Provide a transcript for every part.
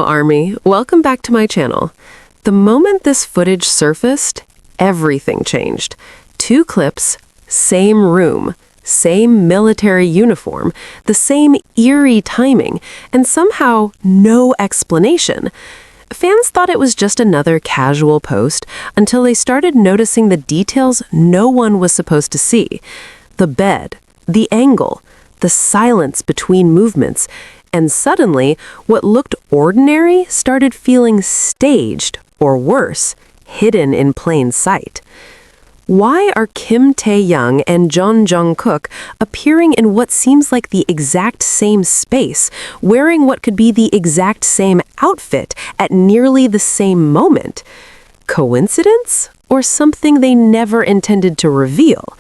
Army. Welcome back to my channel. The moment this footage surfaced, everything changed. 2 clips, same room, same military uniform, the same eerie timing, and somehow no explanation. Fans thought it was just another casual post until they started noticing the details no one was supposed to see. The bed, the angle, the silence between movements, and suddenly, what looked ordinary started feeling staged, or worse, hidden in plain sight. Why are Kim Taehyung and Jeon Jungkook appearing in what seems like the exact same space, wearing what could be the exact same outfit at nearly the same moment? Coincidence? Or something they never intended to reveal?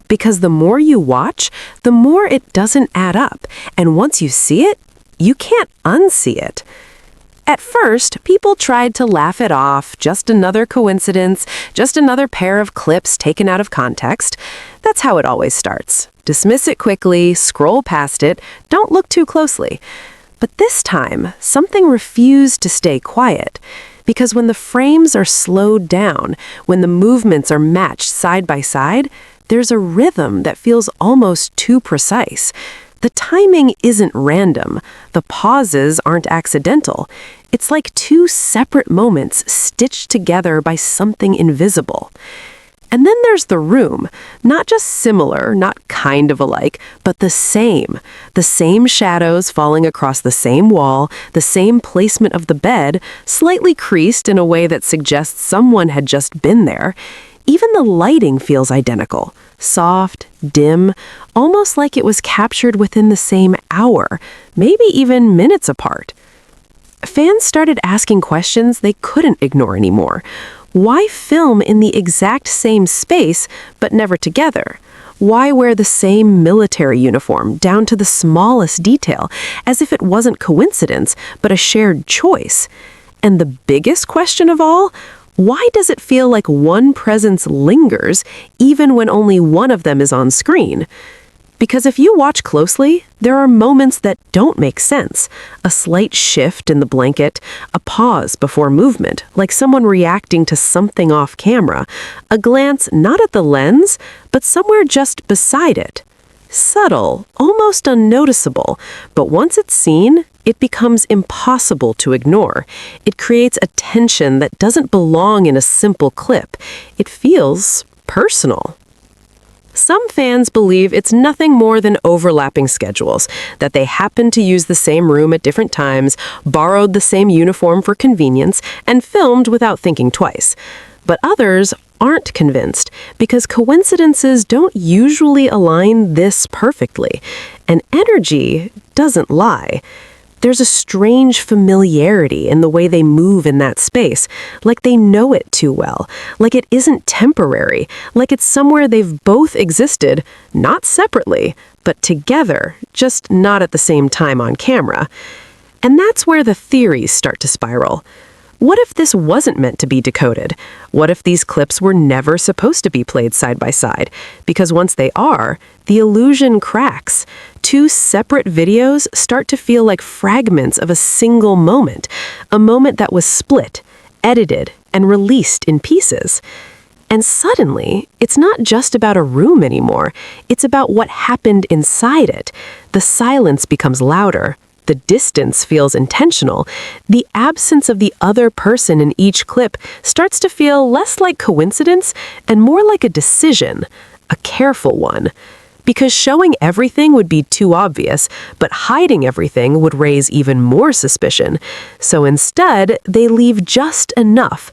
Because the more you watch, the more it doesn't add up, and once you see it, you can't unsee it. At first, people tried to laugh it off, just another coincidence, just another pair of clips taken out of context. That's how it always starts. Dismiss it quickly, scroll past it, don't look too closely. But this time, something refused to stay quiet. Because when the frames are slowed down, when the movements are matched side by side, there's a rhythm that feels almost too precise. The timing isn't random. The pauses aren't accidental. It's like 2 separate moments stitched together by something invisible. And then there's the room. Not just similar, not kind of alike, but the same. The same shadows falling across the same wall, the same placement of the bed, slightly creased in a way that suggests someone had just been there. Even the lighting feels identical. Soft, dim, almost like it was captured within the same hour, maybe even minutes apart. Fans started asking questions they couldn't ignore anymore. Why film in the exact same space, but never together? Why wear the same military uniform, down to the smallest detail, as if it wasn't coincidence, but a shared choice? And the biggest question of all, why does it feel like one presence lingers even when only one of them is on screen? Because if you watch closely, there are moments that don't make sense. A slight shift in the blanket, a pause before movement, like someone reacting to something off camera, a glance not at the lens, but somewhere just beside it. Subtle, almost unnoticeable, but once it's seen, it becomes impossible to ignore. It creates a tension that doesn't belong in a simple clip. It feels personal. Some fans believe it's nothing more than overlapping schedules, that they happened to use the same room at different times, borrowed the same uniform for convenience, and filmed without thinking twice. But others aren't convinced, because coincidences don't usually align this perfectly, and energy doesn't lie. There's a strange familiarity in the way they move in that space, like they know it too well, like it isn't temporary, like it's somewhere they've both existed, not separately, but together, just not at the same time on camera. And that's where the theories start to spiral. What if this wasn't meant to be decoded? What if these clips were never supposed to be played side by side? Because once they are, the illusion cracks. 2 separate videos start to feel like fragments of a single moment, a moment that was split, edited, and released in pieces. And suddenly, it's not just about a room anymore. It's about what happened inside it. The silence becomes louder. The distance feels intentional. The absence of the other person in each clip starts to feel less like coincidence and more like a decision, a careful one. Because showing everything would be too obvious, but hiding everything would raise even more suspicion. So instead, they leave just enough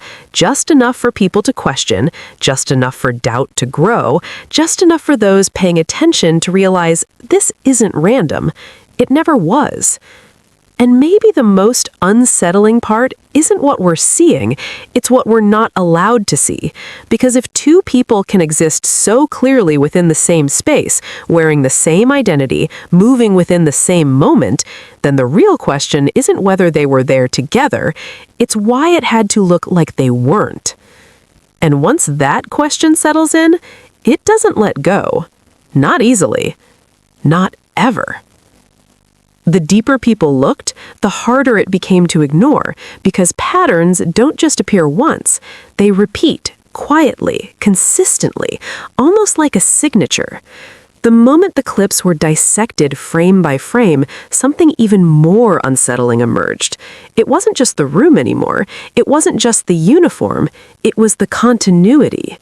for people to question, just enough for doubt to grow, just enough for those paying attention to realize this isn't random. It never was. And maybe the most unsettling part isn't what we're seeing, it's what we're not allowed to see. Because if 2 people can exist so clearly within the same space, wearing the same identity, moving within the same moment, then the real question isn't whether they were there together, it's why it had to look like they weren't. And once that question settles in, it doesn't let go. Not easily. Not ever. The deeper people looked, the harder it became to ignore, because patterns don't just appear once, they repeat, quietly, consistently, almost like a signature. The moment the clips were dissected frame by frame, something even more unsettling emerged. It wasn't just the room anymore, it wasn't just the uniform, it was the continuity.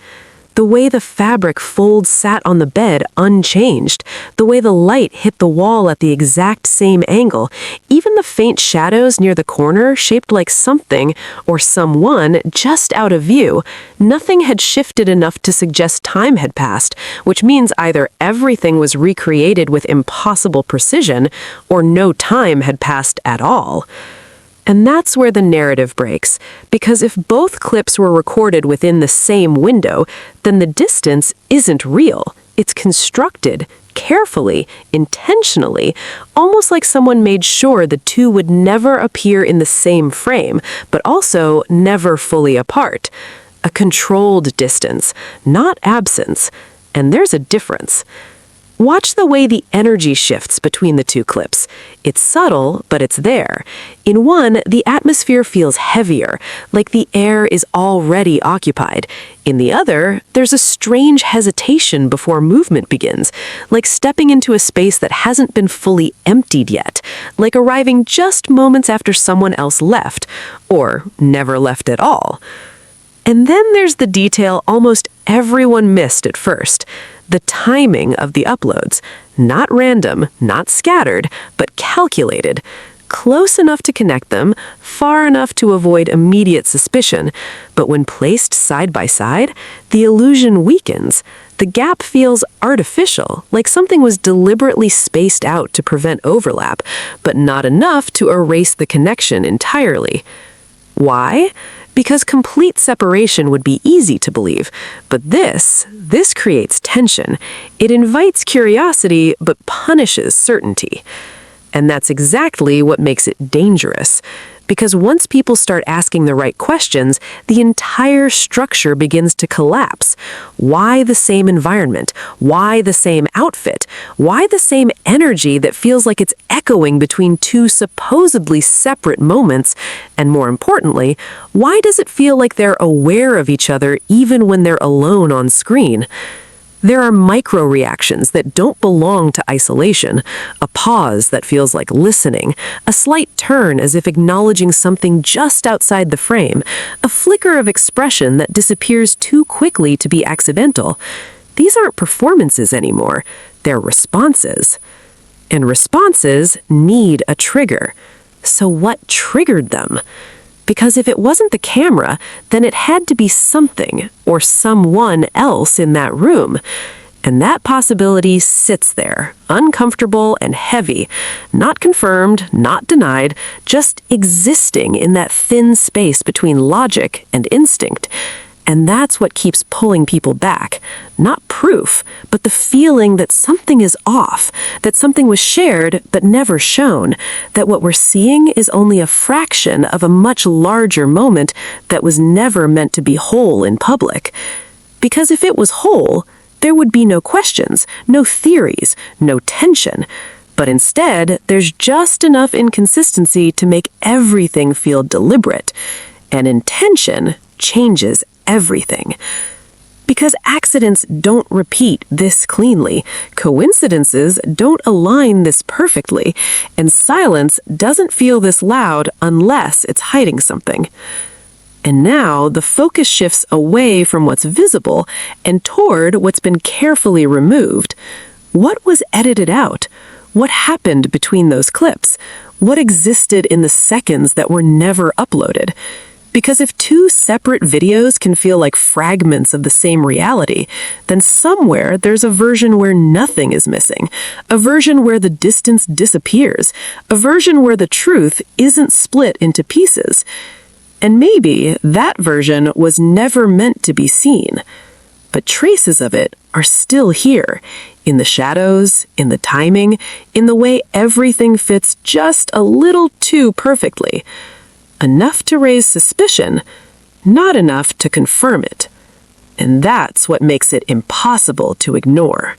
The way the fabric folds sat on the bed unchanged, the way the light hit the wall at the exact same angle, even the faint shadows near the corner shaped like something or someone just out of view, nothing had shifted enough to suggest time had passed, which means either everything was recreated with impossible precision or no time had passed at all. And that's where the narrative breaks, because if both clips were recorded within the same window, then the distance isn't real. It's constructed, carefully, intentionally, almost like someone made sure the two would never appear in the same frame, but also never fully apart. A controlled distance, not absence. And there's a difference. Watch the way the energy shifts between the two clips. It's subtle, but it's there. In one, the atmosphere feels heavier, like the air is already occupied. In the other, there's a strange hesitation before movement begins, like stepping into a space that hasn't been fully emptied yet, like arriving just moments after someone else left, or never left at all. And then there's the detail almost everyone missed at first. The timing of the uploads. Not random, not scattered, but calculated. Close enough to connect them, far enough to avoid immediate suspicion. But when placed side by side, the illusion weakens. The gap feels artificial, like something was deliberately spaced out to prevent overlap, but not enough to erase the connection entirely. Why? Because complete separation would be easy to believe, but this creates tension. It invites curiosity, but punishes certainty. And that's exactly what makes it dangerous. Because once people start asking the right questions, the entire structure begins to collapse. Why the same environment? Why the same outfit? Why the same energy that feels like it's echoing between two supposedly separate moments? And more importantly, why does it feel like they're aware of each other even when they're alone on screen? There are micro-reactions that don't belong to isolation, a pause that feels like listening, a slight turn as if acknowledging something just outside the frame, a flicker of expression that disappears too quickly to be accidental. These aren't performances anymore, they're responses. And responses need a trigger. So what triggered them? Because if it wasn't the camera, then it had to be something or someone else in that room. And that possibility sits there, uncomfortable and heavy, not confirmed, not denied, just existing in that thin space between logic and instinct. And that's what keeps pulling people back. Not proof, but the feeling that something is off, that something was shared but never shown, that what we're seeing is only a fraction of a much larger moment that was never meant to be whole in public. Because if it was whole, there would be no questions, no theories, no tension. But instead, there's just enough inconsistency to make everything feel deliberate. And intention changes everything. Because accidents don't repeat this cleanly, coincidences don't align this perfectly, and silence doesn't feel this loud unless it's hiding something. And now the focus shifts away from what's visible and toward what's been carefully removed. What was edited out? What happened between those clips? What existed in the seconds that were never uploaded? Because if two separate videos can feel like fragments of the same reality, then somewhere there's a version where nothing is missing, a version where the distance disappears, a version where the truth isn't split into pieces. And maybe that version was never meant to be seen. But traces of it are still here, in the shadows, in the timing, in the way everything fits just a little too perfectly. Enough to raise suspicion, not enough to confirm it. And that's what makes it impossible to ignore.